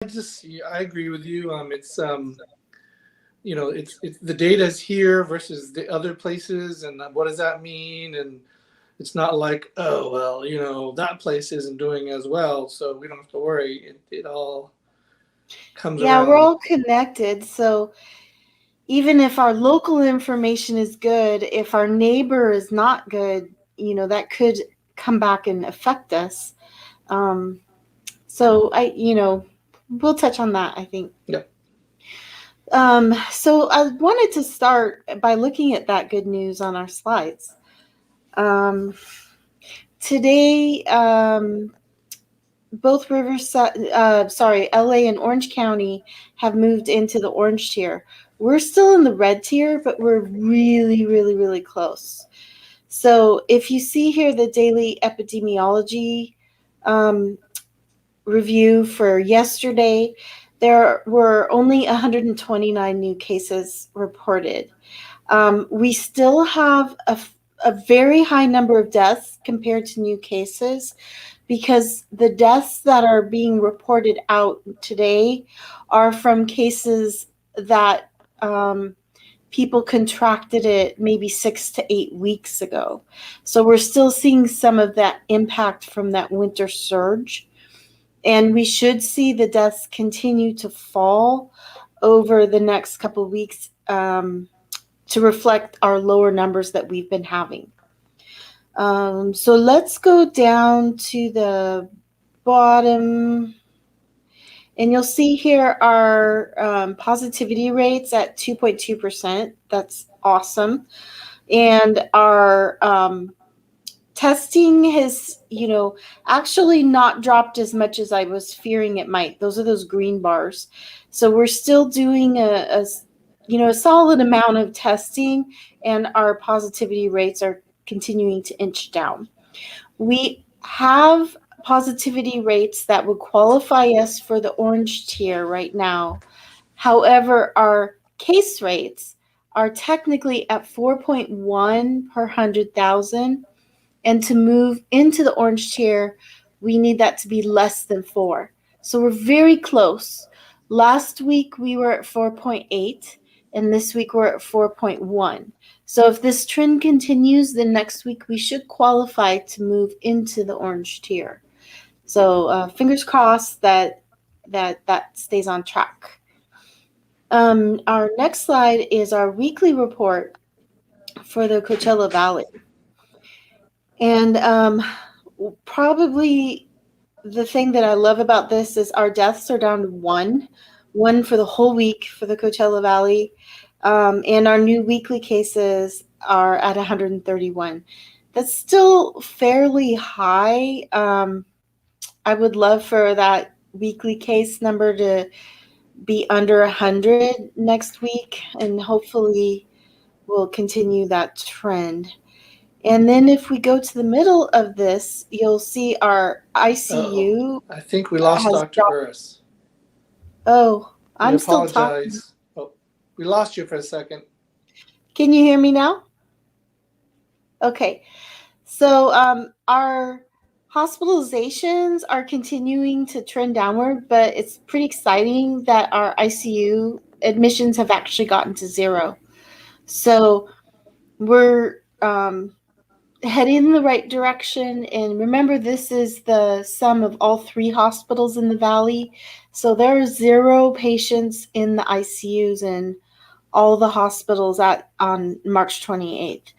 I agree with you. It's the data is here versus the other places, and what does that mean? And it's not like, oh well, that place isn't doing as well, so we don't have to worry. It all comes Yeah, we're around. all connected. So even if our local information is good, if our neighbor is not good, that could come back and affect us. Um, so we'll touch on that, I think. Yeah. So I wanted to start by looking at that good news on our slides. Today, both Riverside, LA and Orange County have moved into the orange tier. We're still in the red tier, but we're really, really, really close. So if you see here the daily epidemiology review for yesterday, there were only 129 new cases reported. We still have a very high number of deaths compared to new cases, because the deaths that are being reported out today are from cases that people contracted it maybe 6 to 8 weeks ago. So we're still seeing some of that impact from that winter surge. And we should see the deaths continue to fall over the next couple of weeks to reflect our lower numbers that we've been having. So let's go down to the bottom, and you'll see here our positivity rates at 2.2%. That's awesome. And our testing has, actually not dropped as much as I was fearing it might. Those are those green bars. So we're still doing a solid amount of testing, and our positivity rates are continuing to inch down. We have positivity rates that would qualify us for the orange tier right now. However, our case rates are technically at 4.1 per 100,000. And to move into the orange tier, we need that to be less than 4. So we're very close. Last week we were at 4.8, and this week we're at 4.1. So if this trend continues, then next week we should qualify to move into the orange tier. So fingers crossed that stays on track. Our next slide is our weekly report for the Coachella Valley. And probably the thing that I love about this is our deaths are down to one for the whole week for the Coachella Valley. And our new weekly cases are at 131. That's still fairly high. I would love for that weekly case number to be under 100 next week, and hopefully we'll continue that trend. And then if we go to the middle of this, you'll see our Uh-oh. ICU I think we lost has Dr. dropped. Burris. Oh, We I'm still talking. apologize. Oh, we lost you for a second. Can you hear me now? Okay. So our hospitalizations are continuing to trend downward, but it's pretty exciting that our ICU admissions have actually gotten to 0. So we're heading in the right direction. And remember, this is the sum of all 3 hospitals in the valley. So there are 0 patients in the ICUs in all the hospitals on March 28th.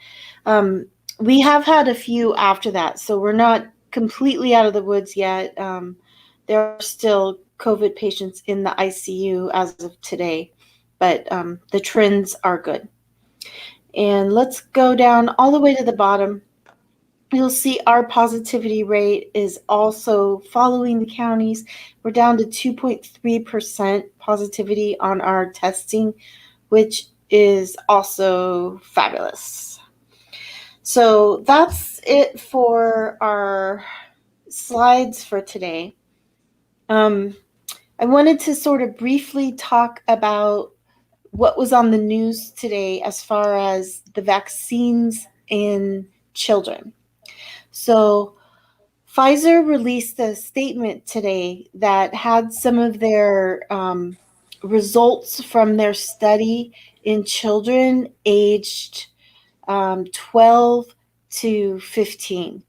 We have had a few after that, so we're not completely out of the woods yet. There are still COVID patients in the ICU as of today, but the trends are good. And let's go down all the way to the bottom. You'll see our positivity rate is also following the counties. We're down to 2.3% positivity on our testing, which is also fabulous. So that's it for our slides for today. I wanted to sort of briefly talk about what was on the news today as far as the vaccines in children. So Pfizer released a statement today that had some of their results from their study in children aged 12 to 15.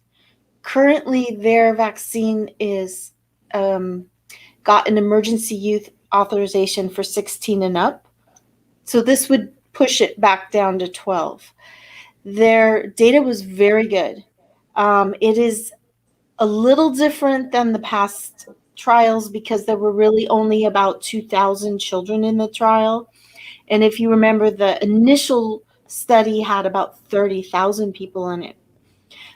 Currently, their vaccine is got an emergency use authorization for 16 and up. So this would push it back down to 12. Their data was very good. It is a little different than the past trials because there were really only about 2,000 children in the trial. And if you remember, the initial study had about 30,000 people in it.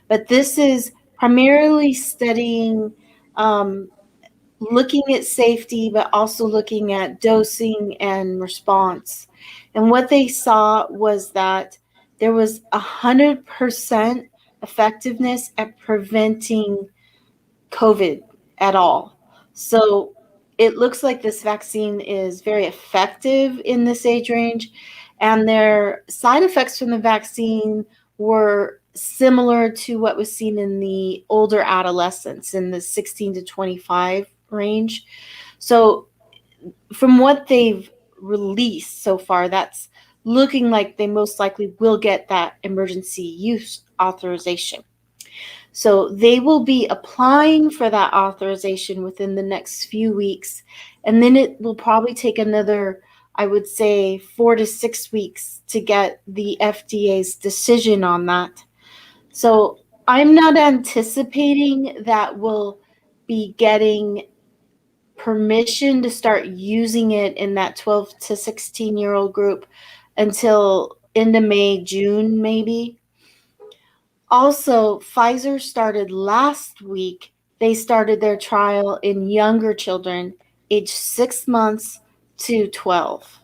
But this is primarily studying, looking at safety, but also looking at dosing and response. And what they saw was that there was 100% effectiveness at preventing COVID at all. So it looks like this vaccine is very effective in this age range, and their side effects from the vaccine were similar to what was seen in the older adolescents in the 16 to 25 range. So from what they've released so far, that's looking like they most likely will get that emergency use authorization. So they will be applying for that authorization within the next few weeks. And then it will probably take another, I would say, 4 to 6 weeks to get the FDA's decision on that. So I'm not anticipating that we'll be getting permission to start using it in that 12 to 16-year-old group until end of May, June, maybe. Also, Pfizer started last week. They started their trial in younger children, aged 6 months to 12.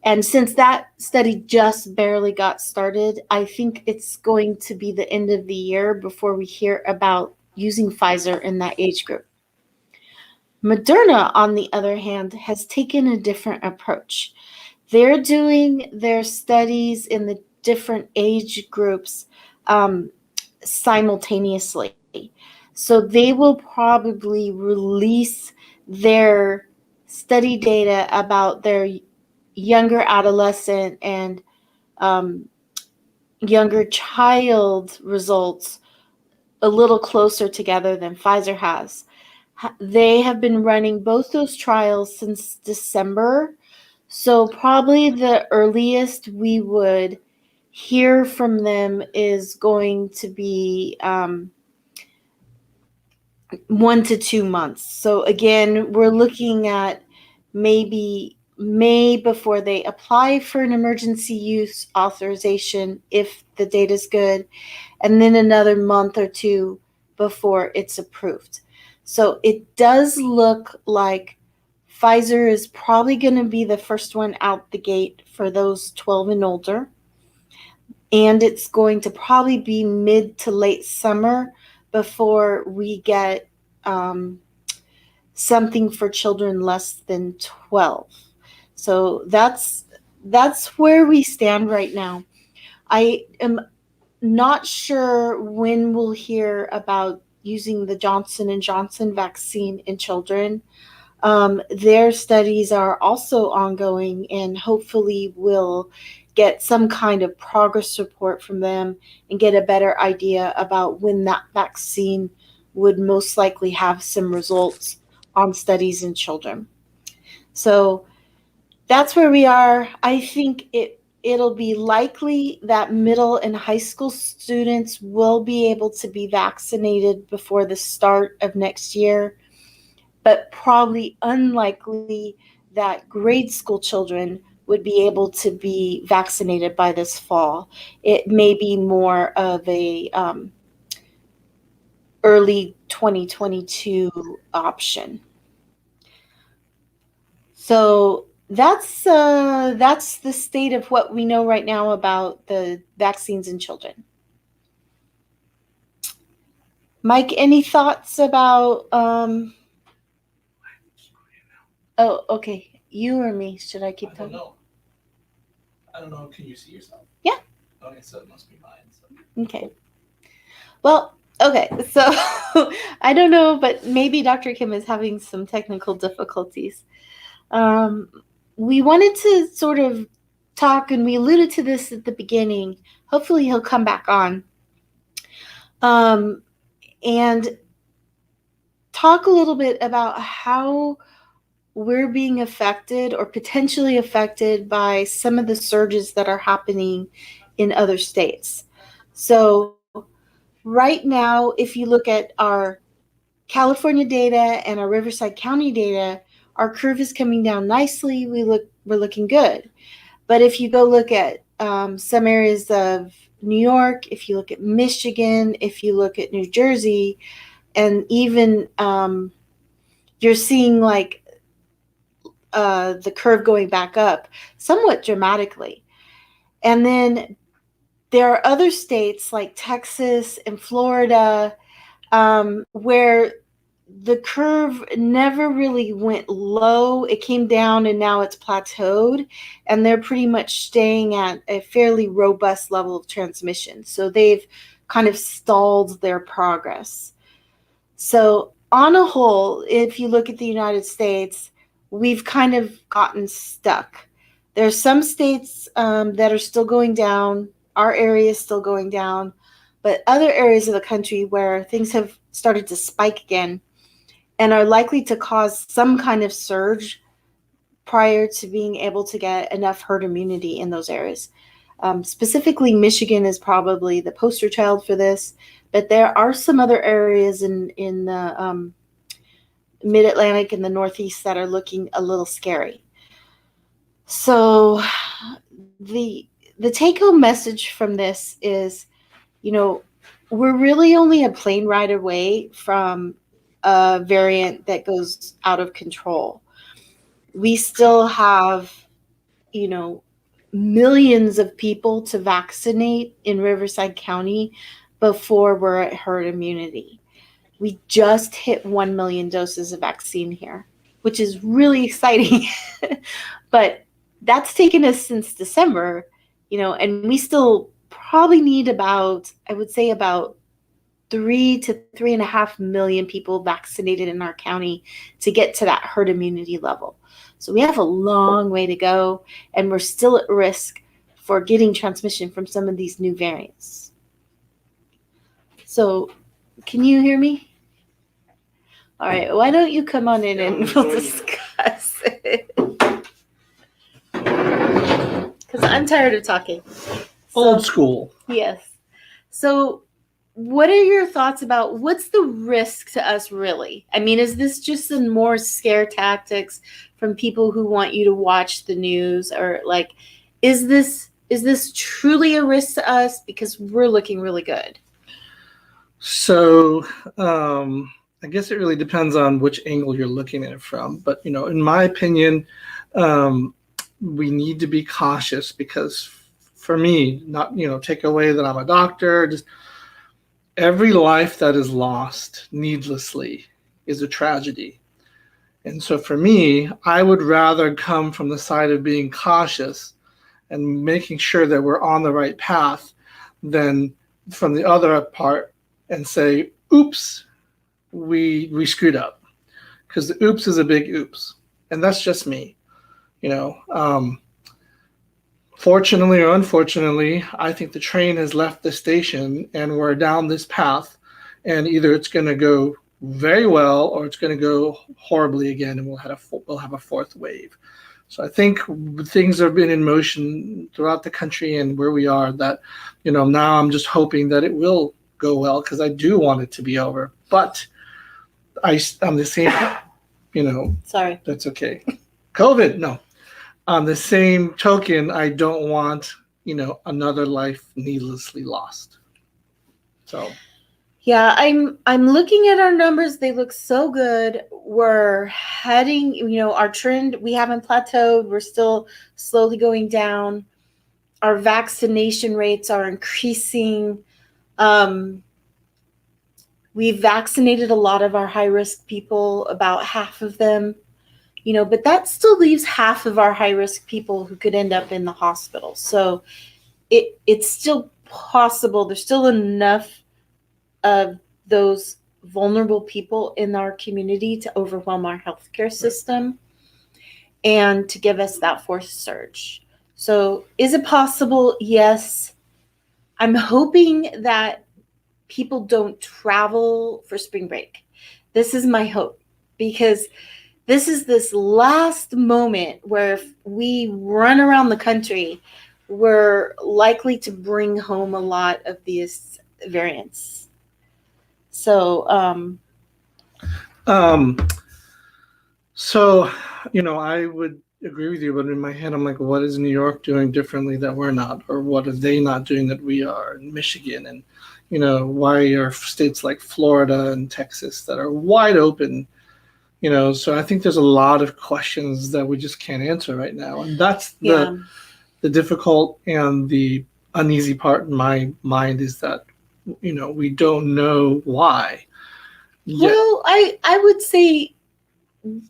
And since that study just barely got started, I think it's going to be the end of the year before we hear about using Pfizer in that age group. Moderna, on the other hand, has taken a different approach. They're doing their studies in the different age groups simultaneously. So they will probably release their study data about their younger adolescent and younger child results a little closer together than Pfizer has. They have been running both those trials since December. So probably the earliest we would hear from them is going to be 1 to 2 months. So again, we're looking at maybe May before they apply for an emergency use authorization if the data's good, and then another month or two before it's approved. So it does look like Pfizer is probably going to be the first one out the gate for those 12 and older. And it's going to probably be mid to late summer before we get something for children less than 12. So that's where we stand right now. I am not sure when we'll hear about using the Johnson & Johnson vaccine in children. Their studies are also ongoing, and hopefully we'll get some kind of progress report from them and get a better idea about when that vaccine would most likely have some results on studies in children. So that's where we are. I think it'll be likely that middle and high school students will be able to be vaccinated before the start of next year, but probably unlikely that grade school children would be able to be vaccinated by this fall. It may be more of a early 2022 option. So that's the state of what we know right now about the vaccines in children. Mike, any thoughts about oh, okay. You or me? Should I keep talking? I don't know. Can you see yourself? Yeah. Okay, so it must be mine. So. Okay. Well, Okay, so I don't know, but maybe Dr. Kim is having some technical difficulties. Um, we wanted to sort of talk, and we alluded to this at the beginning. Hopefully, he'll come back on. And talk a little bit about how we're being affected or potentially affected by some of the surges that are happening in other states. So, right now, if you look at our California data and our Riverside County data, our curve is coming down nicely. We're looking good. But if you go look at some areas of New York, if you look at Michigan, if you look at New Jersey, and even you're seeing like the curve going back up somewhat dramatically. And then there are other states like Texas and Florida where the curve never really went low. It came down and now it's plateaued, and they're pretty much staying at a fairly robust level of transmission. So they've kind of stalled their progress. So, on a whole, if you look at the United States, we've kind of gotten stuck. There's some states that are still going down. Our area is still going down, but other areas of the country where things have started to spike again and are likely to cause some kind of surge prior to being able to get enough herd immunity in those areas. Specifically, Michigan is probably the poster child for this, but there are some other areas in the mid-Atlantic and the Northeast that are looking a little scary. So the take-home message from this is, we're really only a plane ride away from a variant that goes out of control. We still have, millions of people to vaccinate in Riverside County before we're at herd immunity. We just hit 1 million doses of vaccine here, which is really exciting. But that's taken us since December, and we still probably need about 3 to 3.5 million people vaccinated in our county to get to that herd immunity level. So we have a long way to go, and we're still at risk for getting transmission from some of these new variants. So, can you hear me? All right, why don't you come on in and we'll discuss it? Because I'm tired of talking. Old school. Yes. So, what are your thoughts about what's the risk to us really? I mean, is this just some more scare tactics from people who want you to watch the news, or like, is this truly a risk to us because we're looking really good? So I guess it really depends on which angle you're looking at it from. But, in my opinion, we need to be cautious because for me, not, take away that I'm a doctor, just every life that is lost needlessly is a tragedy. And so for me, I would rather come from the side of being cautious and making sure that we're on the right path than from the other part and say, oops, we screwed up. Because the oops is a big oops. And that's just me. Fortunately or unfortunately, I think the train has left the station and we're down this path, and either it's going to go very well or it's going to go horribly again, and we'll have a fourth wave. So I think things have been in motion throughout the country and where we are that, now I'm just hoping that it will go well because I do want it to be over. But I'm the same, Sorry. That's okay. COVID, no. On the same token, I don't want, another life needlessly lost. So. Yeah, I'm looking at our numbers. They look so good. We're heading, our trend, we haven't plateaued. We're still slowly going down. Our vaccination rates are increasing. We've vaccinated a lot of our high-risk people, about half of them. But that still leaves half of our high-risk people who could end up in the hospital. So it's still possible. There's still enough of those vulnerable people in our community to overwhelm our healthcare system and to give us that fourth surge. So, is it possible? Yes. I'm hoping that people don't travel for spring break. This is my hope, because this last moment where if we run around the country, we're likely to bring home a lot of these variants. So, So, I would agree with you, but in my head, I'm like, what is New York doing differently that we're not? Or what are they not doing that we are? In Michigan, and, why are states like Florida and Texas that are wide open? So I think there's a lot of questions that we just can't answer right now. And that's yeah. the difficult and the uneasy part in my mind, is that, we don't know why. Yet. Well, I would say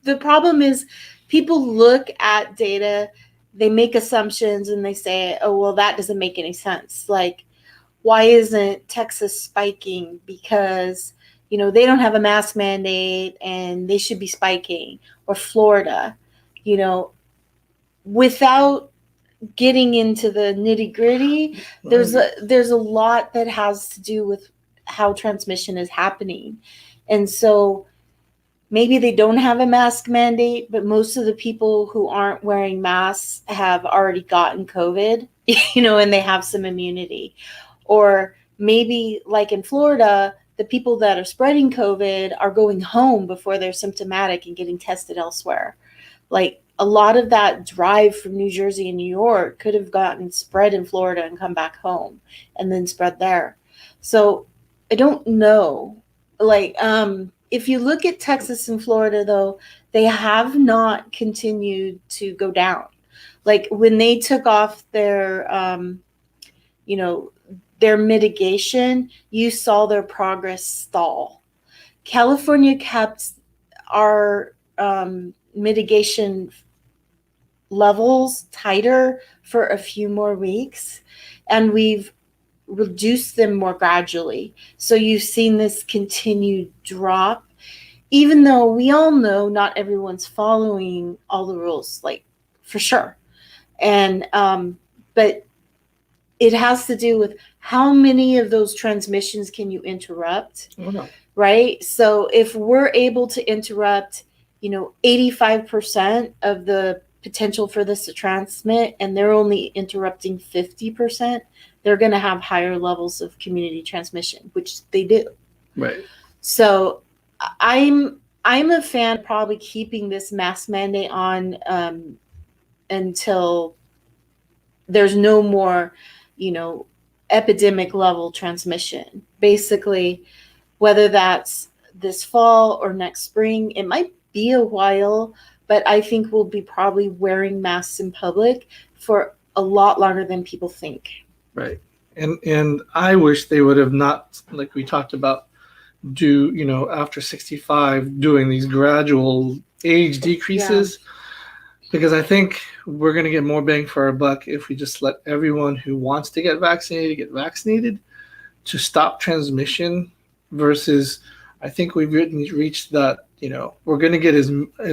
the problem is people look at data, they make assumptions, and they say, oh, well, that doesn't make any sense. Like, why isn't Texas spiking? Because, they don't have a mask mandate and they should be spiking. Or Florida, without getting into the nitty gritty, there's a lot that has to do with how transmission is happening. And so maybe they don't have a mask mandate, but most of the people who aren't wearing masks have already gotten COVID, and they have some immunity. Or maybe, like in Florida, the people that are spreading COVID are going home before they're symptomatic and getting tested elsewhere. Like, a lot of that drive from New Jersey and New York could have gotten spread in Florida and come back home and then spread there. So I don't know. Like, if you look at Texas and Florida, though, they have not continued to go down. Like, when they took off their, their mitigation, you saw their progress stall. California kept our mitigation levels tighter for a few more weeks, and we've reduced them more gradually. So you've seen this continued drop, even though we all know not everyone's following all the rules, like, for sure. And but it has to do with how many of those transmissions can you interrupt, right? So if we're able to interrupt, 85% of the potential for this to transmit, and they're only interrupting 50%, they're going to have higher levels of community transmission, which they do. Right. So I'm a fan of probably keeping this mask mandate on until there's no more, epidemic level transmission. Basically, whether that's this fall or next spring, it might be a while, but I think we'll be probably wearing masks in public for a lot longer than people think. Right. And I wish they would have not, like we talked about, after 65, doing these gradual age decreases. Yeah. Because I think we're going to get more bang for our buck if we just let everyone who wants to get vaccinated to stop transmission, versus I think we've reached that, we're going to get as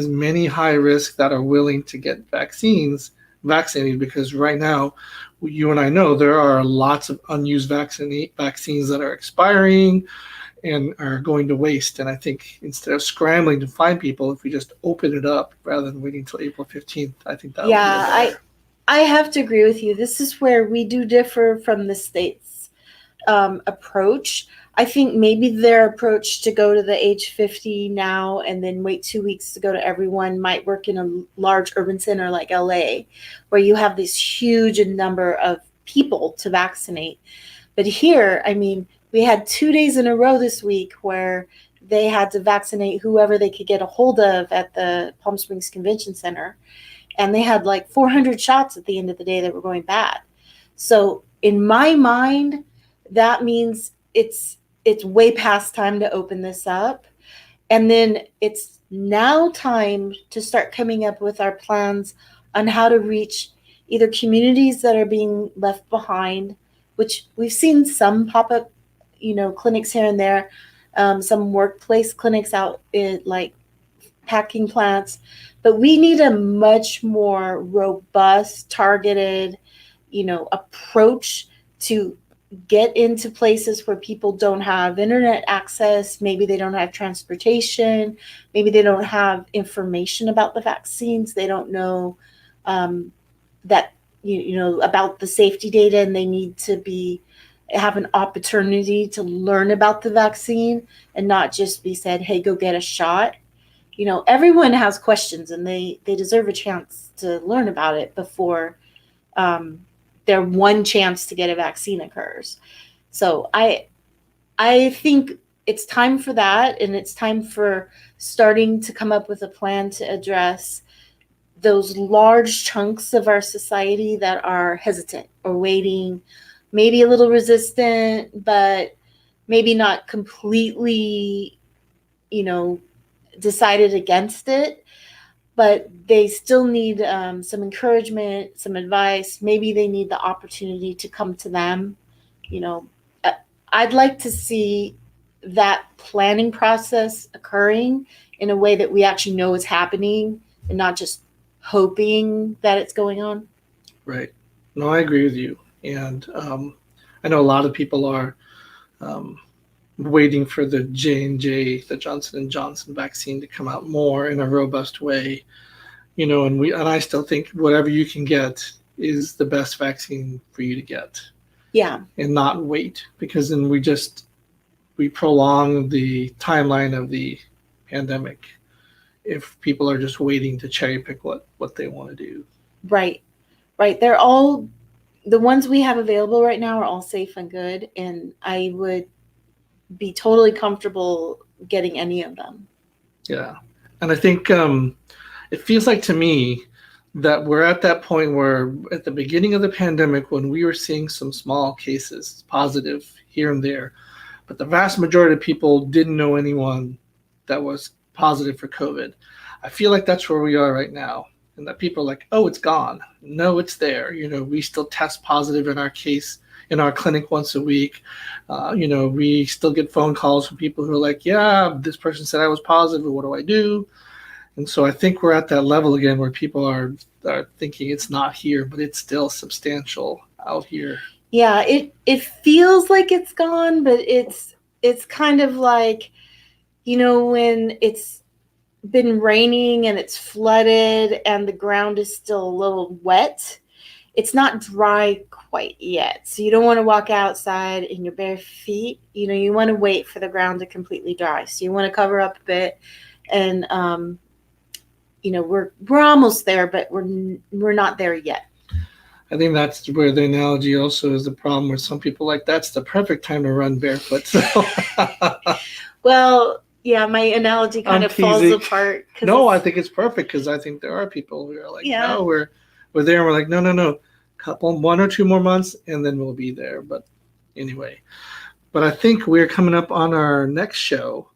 many high risk that are willing to get vaccinated, because right now, you and I know there are lots of unused vaccines that are expiring and are going to waste. And I think instead of scrambling to find people, if we just open it up rather than waiting until April 15th, I think that would be better. I have to agree with you. This is where we do differ from the state's approach. I think maybe their approach to go to the age 50 now and then wait 2 weeks to go to everyone might work in a large urban center like LA, where you have this huge number of people to vaccinate. But here, we had 2 days in a row this week where they had to vaccinate whoever they could get a hold of at the Palm Springs Convention Center. And they had like 400 shots at the end of the day that were going bad. So in my mind, that means it's way past time to open this up. And then it's now time to start coming up with our plans on how to reach either communities that are being left behind, which we've seen some pop up clinics here and there, some workplace clinics out in like packing plants, but we need a much more robust, targeted, approach to get into places where people don't have internet access. Maybe they don't have transportation. Maybe they don't have information about the vaccines. They don't know that, about the safety data, and they need to have an opportunity to learn about the vaccine and not just be said, hey, go get a shot. Everyone has questions, and they deserve a chance to learn about it before their one chance to get a vaccine occurs. So I think it's time for that, and it's time for starting to come up with a plan to address those large chunks of our society that are hesitant or waiting, maybe a little resistant, but maybe not completely, decided against it, but they still need some encouragement, some advice. Maybe they need the opportunity to come to them. I'd like to see that planning process occurring in a way that we actually know is happening and not just hoping that it's going on. Right. No, I agree with you. And I know a lot of people are waiting for the J&J, the Johnson & Johnson vaccine to come out more in a robust way. And I still think whatever you can get is the best vaccine for you to get. Yeah. And not wait, because then we prolong the timeline of the pandemic if people are just waiting to cherry pick what they want to do. Right. They're all, the ones we have available right now are all safe and good, and I would be totally comfortable getting any of them. Yeah. And I think it feels like to me that we're at that point where at the beginning of the pandemic, when we were seeing some small cases, positive here and there, but the vast majority of people didn't know anyone that was positive for COVID. I feel like that's where we are right now. And that people are like, oh, it's gone. No, it's there. We still test positive in our case, in our clinic once a week. We still get phone calls from people who are like, yeah, this person said I was positive. What do I do? And so I think we're at that level again where people are thinking it's not here, but it's still substantial out here. Yeah, it feels like it's gone, but it's kind of like, when it's been raining and it's flooded and the ground is still a little wet, it's not dry quite yet. So you don't want to walk outside in your bare feet. You want to wait for the ground to completely dry. So you want to cover up a bit, and we're almost there, but we're not there yet. I think that's where the analogy also is the problem, where some people like that's the perfect time to run barefoot. So. Well, yeah, my analogy kind of falls apart. No, I think it's perfect, because I think there are people who are like, no, we're there, and we're like, no, one or two more months, and then we'll be there. But anyway, but I think we're coming up on our next show.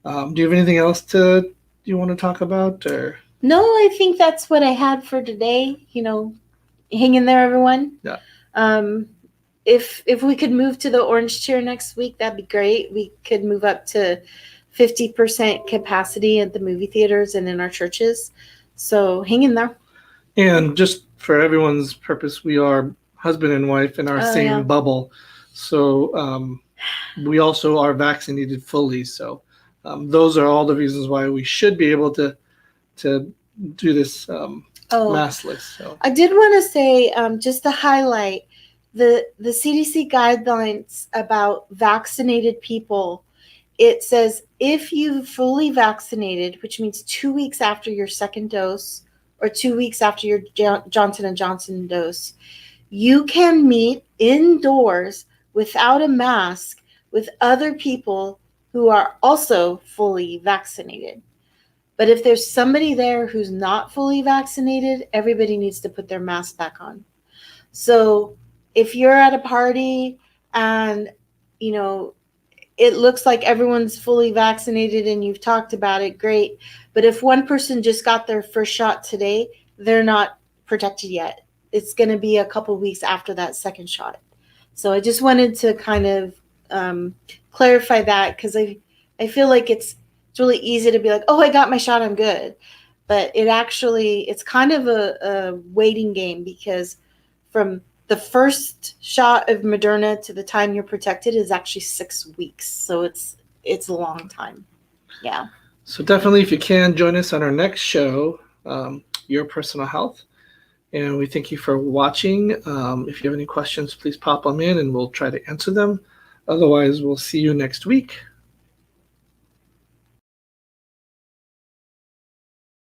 Do you have anything else you want to talk about? Or? No, I think that's what I had for today. Hang in there, everyone. Yeah. If we could move to the orange tier next week, that'd be great. We could move up to 50% capacity at the movie theaters and in our churches. So hang in there. And just for everyone's purpose, we are husband and wife in our same bubble. So we also are vaccinated fully. So those are all the reasons why we should be able to do this maskless. So I did want to say, just to highlight, the CDC guidelines about vaccinated people. It says if you fully vaccinated, which means 2 weeks after your second dose or 2 weeks after your Johnson & Johnson dose, you can meet indoors without a mask with other people who are also fully vaccinated. But if there's somebody there who's not fully vaccinated, everybody needs to put their mask back on. So if you're at a party and, it looks like everyone's fully vaccinated and you've talked about it, great. But if one person just got their first shot today, they're not protected yet. It's going to be a couple weeks after that second shot. So I just wanted to kind of clarify that, because I feel like it's really easy to be like, oh, I got my shot, I'm good. But it's kind of a waiting game, because from the first shot of Moderna to the time you're protected is actually 6 weeks. So it's a long time. Yeah. So definitely, if you can, join us on our next show, Your Personal Health. And we thank you for watching. If you have any questions, please pop them in and we'll try to answer them. Otherwise, we'll see you next week.